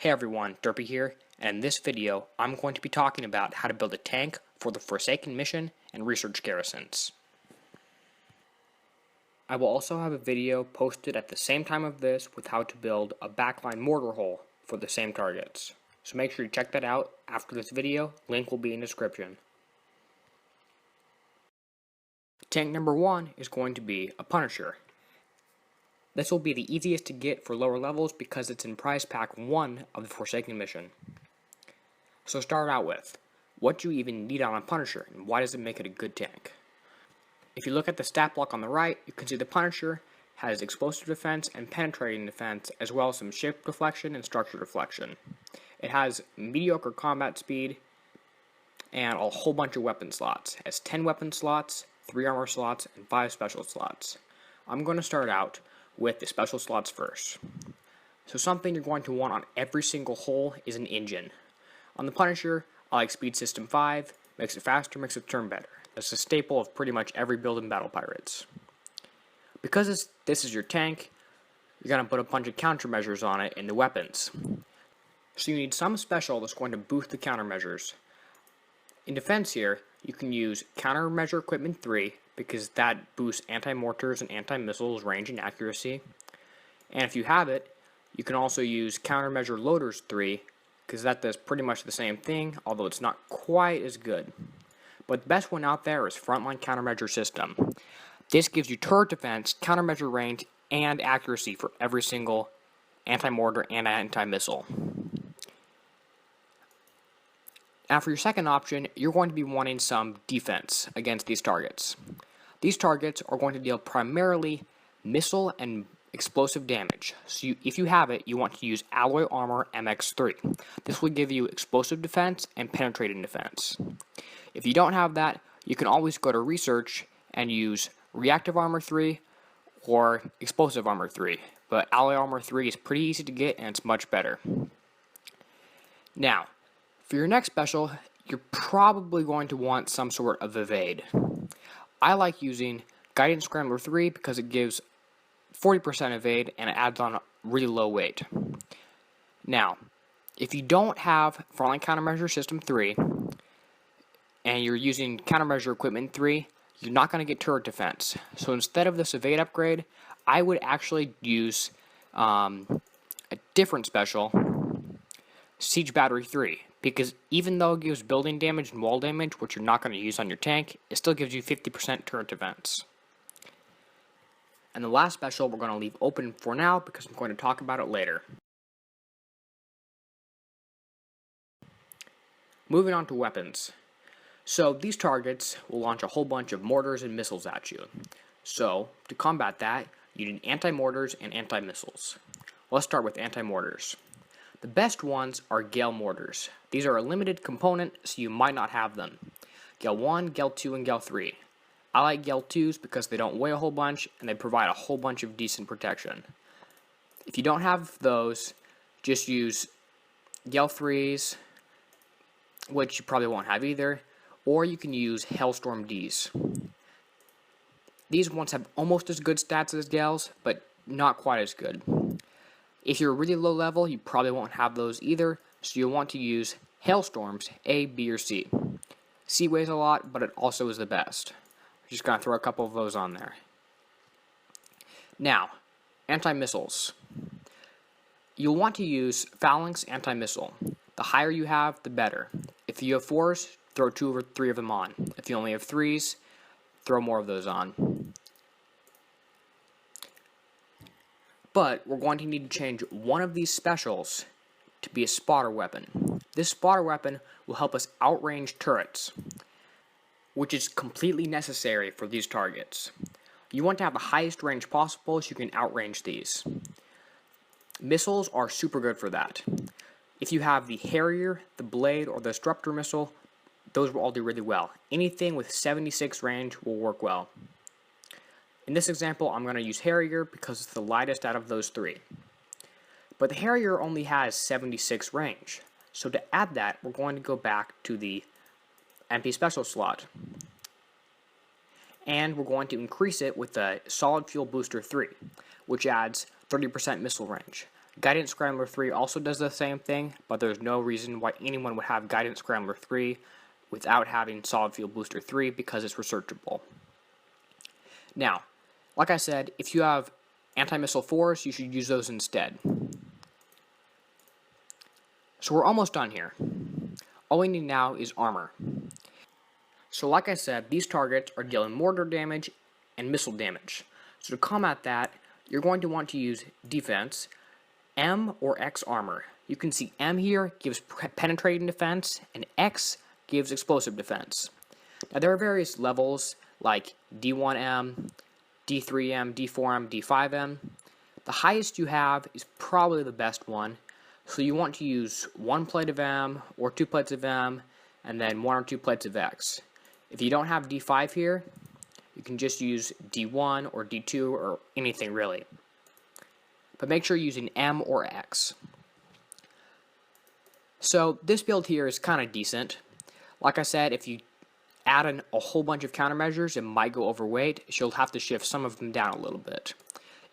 Hey everyone, Derpy here, and in this video, I'm going to be talking about how to build a tank for the Forsaken mission and research garrisons. I will also have a video posted at the same time of this with how to build a backline mortar hole for the same targets. So make sure you check that out after this video, link will be in the description. Tank number 1 is going to be a Punisher. This will be the easiest to get for lower levels because it's in prize pack 1 of the Forsaken mission. So start out with, what do you even need on a Punisher and why does it make it a good tank? If you look at the stat block on the right, you can see the Punisher has explosive defense and penetrating defense as well as some shape deflection and structure deflection. It has mediocre combat speed and a whole bunch of weapon slots. It has 10 weapon slots, 3 armor slots, and 5 special slots. I'm going to start out with the special slots first. So something you're going to want on every single hull is an engine. On the Punisher, I like Speed System 5, makes it faster, makes it turn better. That's a staple of pretty much every build in Battle Pirates. Because this is your tank, you're going to put a bunch of countermeasures on it in the weapons. So you need some special that's going to boost the countermeasures. In defense here, you can use Countermeasure Equipment 3, because that boosts anti-mortars and anti-missiles range and accuracy. And if you have it, you can also use Countermeasure Loaders 3, because that does pretty much the same thing, although it's not quite as good. But the best one out there is Frontline Countermeasure System. This gives you turret defense, countermeasure range, and accuracy for every single anti-mortar and anti-missile. Now for your second option, you're going to be wanting some defense against these targets. These targets are going to deal primarily missile and explosive damage. So if you have it, you want to use Alloy Armor MX3. This will give you explosive defense and penetrating defense. If you don't have that, you can always go to Research and use Reactive Armor 3 or Explosive Armor 3. But Alloy Armor 3 is pretty easy to get and it's much better. Now, for your next special, you're probably going to want some sort of evade. I like using Guidance Scrambler 3 because it gives 40% evade and it adds on a really low weight. Now, if you don't have Frontline Countermeasure System 3 and you're using Countermeasure Equipment 3, you're not going to get turret defense. So instead of this evade upgrade, I would actually use a different special, Siege Battery 3. Because even though it gives building damage and wall damage, which you're not going to use on your tank, it still gives you 50% turret defense. And the last special we're going to leave open for now because I'm going to talk about it later. Moving on to weapons. So these targets will launch a whole bunch of mortars and missiles at you. So to combat that, you need anti-mortars and anti-missiles. Let's start with anti-mortars. The best ones are Gale mortars. These are a limited component, so you might not have them. Gale 1, Gale 2, and Gale 3. I like Gale 2s because they don't weigh a whole bunch, and they provide a whole bunch of decent protection. If you don't have those, just use Gale 3s, which you probably won't have either, or you can use Hailstorm Ds. These ones have almost as good stats as Gales, but not quite as good. If you're really low level, you probably won't have those either, so you'll want to use Hailstorms A, B, or C. C weighs a lot, but it also is the best. I'm just going to throw a couple of those on there. Now, anti-missiles. You'll want to use Phalanx anti-missile. The higher you have, the better. If you have 4s, throw 2 or 3 of them on. If you only have 3s, throw more of those on. But we're going to need to change one of these specials to be a spotter weapon. This spotter weapon will help us outrange turrets, which is completely necessary for these targets. You want to have the highest range possible so you can outrange these. Missiles are super good for that. If you have the Harrier, the Blade, or the Disruptor missile, those will all do really well. Anything with 76 range will work well. In this example, I'm going to use Harrier because it's the lightest out of those 3. But the Harrier only has 76 range. So to add that, we're going to go back to the MP Special slot. And we're going to increase it with the Solid Fuel Booster 3, which adds 30% missile range. Guidance Scrambler 3 also does the same thing, but there's no reason why anyone would have Guidance Scrambler 3 without having Solid Fuel Booster 3 because it's researchable. Now, like I said, if you have anti-missile 4s, you should use those instead. So we're almost done here. All we need now is armor. So like I said, these targets are dealing mortar damage and missile damage. So to combat that, you're going to want to use defense, M or X armor. You can see M here gives penetrating defense, and X gives explosive defense. Now there are various levels like D1M, D3M, D4M, D5M. The highest you have is probably the best one, so you want to use 1 plate of M or 2 plates of M, and then 1 or 2 plates of X. If you don't have D5 here, you can just use D1 or D2 or anything really. But make sure you're using M or X. So this build here is kind of decent. Like I said, if you add in a whole bunch of countermeasures, it might go overweight, so you'll have to shift some of them down a little bit.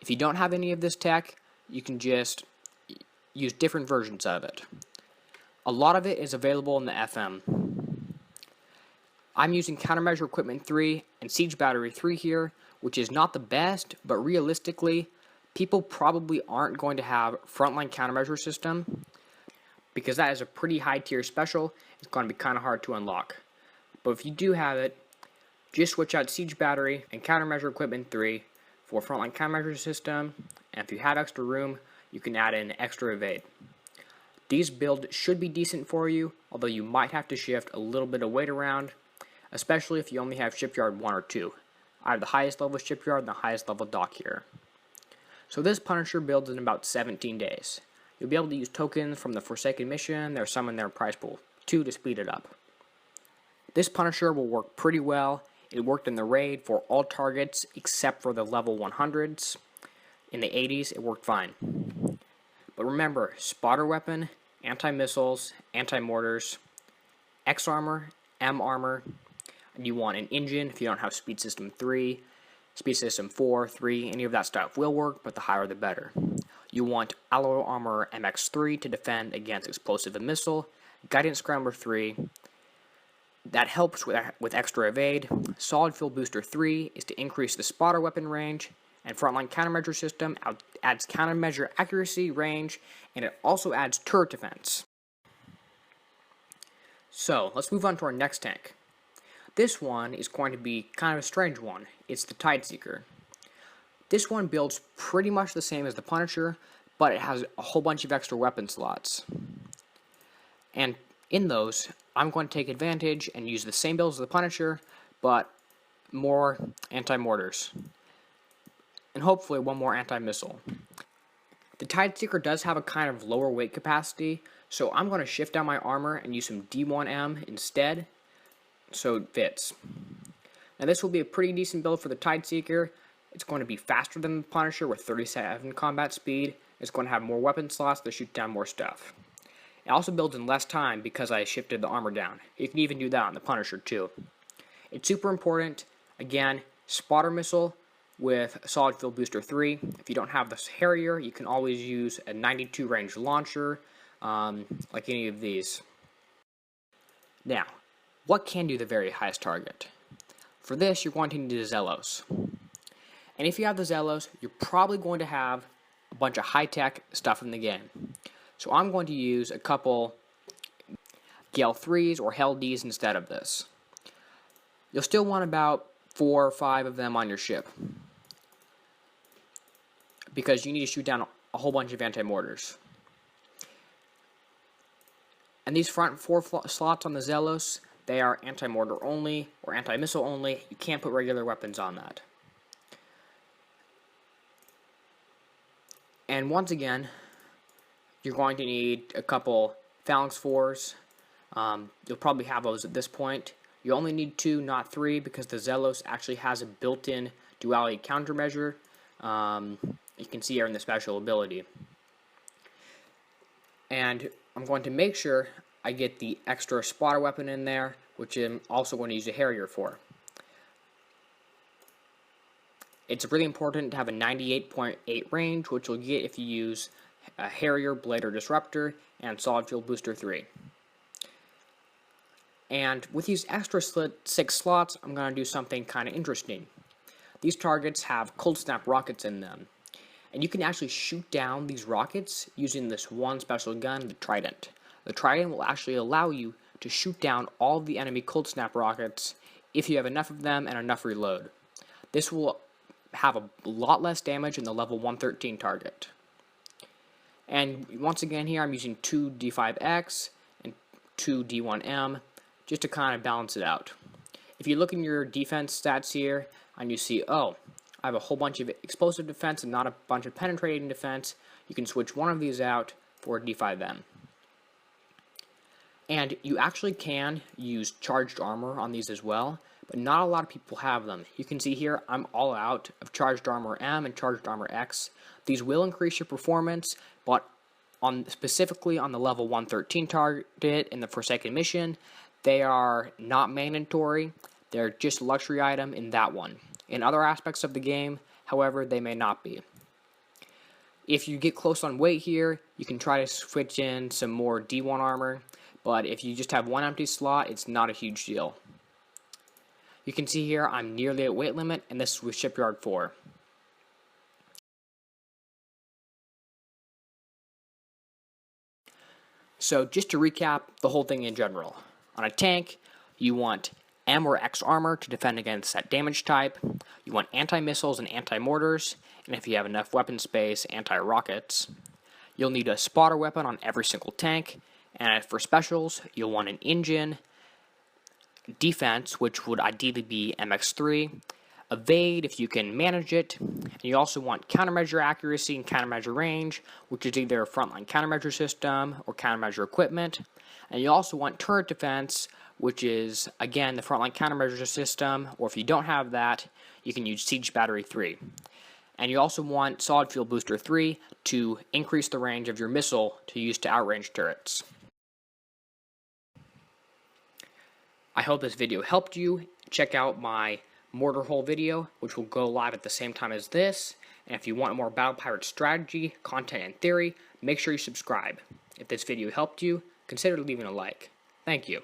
If you don't have any of this tech, you can just use different versions of it. A lot of it is available in the FM. I'm using Countermeasure Equipment 3 and Siege Battery 3 here, which is not the best, but realistically, people probably aren't going to have Frontline Countermeasure System, because that is a pretty high tier special. It's going to be kind of hard to unlock. But if you do have it, just switch out Siege Battery and Countermeasure Equipment 3 for Frontline Countermeasure System, and if you have extra room, you can add in Extra Evade. These builds should be decent for you, although you might have to shift a little bit of weight around, especially if you only have Shipyard 1 or 2. I have the highest level Shipyard and the highest level dock here. So this Punisher builds in about 17 days. You'll be able to use tokens from the Forsaken mission, there's some in their prize pool, 2 to speed it up. This Punisher will work pretty well. It worked in the raid for all targets except for the level 100s. In the 80s, it worked fine. But remember, spotter weapon, anti-missiles, anti-mortars, X armor, M armor, and you want an engine if you don't have speed system 3, speed system 4, 3, any of that stuff will work, but the higher the better. You want alloy armor MX3 to defend against explosive and missile, guidance scrambler 3, that helps with extra evade, solid fuel booster 3 is to increase the spotter weapon range, and frontline countermeasure system adds countermeasure accuracy, range, and it also adds turret defense. So, let's move on to our next tank. This one is going to be kind of a strange one. It's the Tideseeker. This one builds pretty much the same as the Punisher, but it has a whole bunch of extra weapon slots. And in those, I'm going to take advantage and use the same build as the Punisher, but more anti-mortars. And hopefully one more anti-missile. The Tideseeker does have a kind of lower weight capacity, so I'm going to shift down my armor and use some D1M instead, so it fits. Now this will be a pretty decent build for the Tideseeker. It's going to be faster than the Punisher with 37 combat speed. It's going to have more weapon slots to shoot down more stuff. It also builds in less time because I shifted the armor down. You can even do that on the Punisher too. It's super important. Again, spotter missile with solid fuel booster 3. If you don't have this Harrier, you can always use a 92 range launcher, like any of these. Now, what can do the very highest target? For this, you're going to need a Zelos. And if you have the Zelos, you're probably going to have a bunch of high-tech stuff in the game. So I'm going to use a couple Gale 3s or Hell Ds instead of this. You'll still want about 4 or 5 of them on your ship, because you need to shoot down a whole bunch of anti-mortars. And these front 4 slots on the Zelos, they are anti-mortar only or anti-missile only. You can't put regular weapons on that. And once again, you're going to need a couple Phalanx 4s. You'll probably have those at this point. You only need 2, not 3, because the Zelos actually has a built-in duality countermeasure. You can see here in the special ability. And I'm going to make sure I get the extra spotter weapon in there, which I'm also going to use a Harrier for. It's really important to have a 98.8 range, which you'll get if you use a Harrier, Blader, Disruptor, and Solid Fuel Booster 3. And with these extra 6 slots, I'm going to do something kind of interesting. These targets have cold snap rockets in them, and you can actually shoot down these rockets using this one special gun, the Trident. The Trident will actually allow you to shoot down all of the enemy cold snap rockets if you have enough of them and enough reload. This will have a lot less damage than the level 113 target. And once again here, I'm using 2 D5X and 2 D1M just to kind of balance it out. If you look in your defense stats here and you see, oh, I have a whole bunch of explosive defense and not a bunch of penetrating defense, you can switch one of these out for D5M. And you actually can use charged armor on these as well, but not a lot of people have them. You can see here I'm all out of charged armor M and charged armor X. These will increase your performance, but specifically on the level 113 target in the Forsaken mission, they are not mandatory. They're just a luxury item in that one. In other aspects of the game, however, they may not be. If you get close on weight here, you can try to switch in some more D1 armor, but if you just have one empty slot, it's not a huge deal. You can see here I'm nearly at weight limit, and this is with Shipyard 4. So just to recap the whole thing in general. On a tank, you want M or X armor to defend against that damage type. You want anti-missiles and anti-mortars, and if you have enough weapon space, anti-rockets. You'll need a spotter weapon on every single tank, and for specials, you'll want an engine, defense, which would ideally be MX3, evade if you can manage it, and you also want countermeasure accuracy and countermeasure range, which is either a frontline countermeasure system or countermeasure equipment, and you also want turret defense, which is, again, the frontline countermeasure system, or if you don't have that, you can use Siege Battery 3. And you also want Solid Fuel Booster 3 to increase the range of your missile to use to outrange turrets. I hope this video helped you. Check out my mortar hole video, which will go live at the same time as this. And if you want more Battle Pirate strategy, content, and theory, make sure you subscribe. If this video helped you, consider leaving a like. Thank you.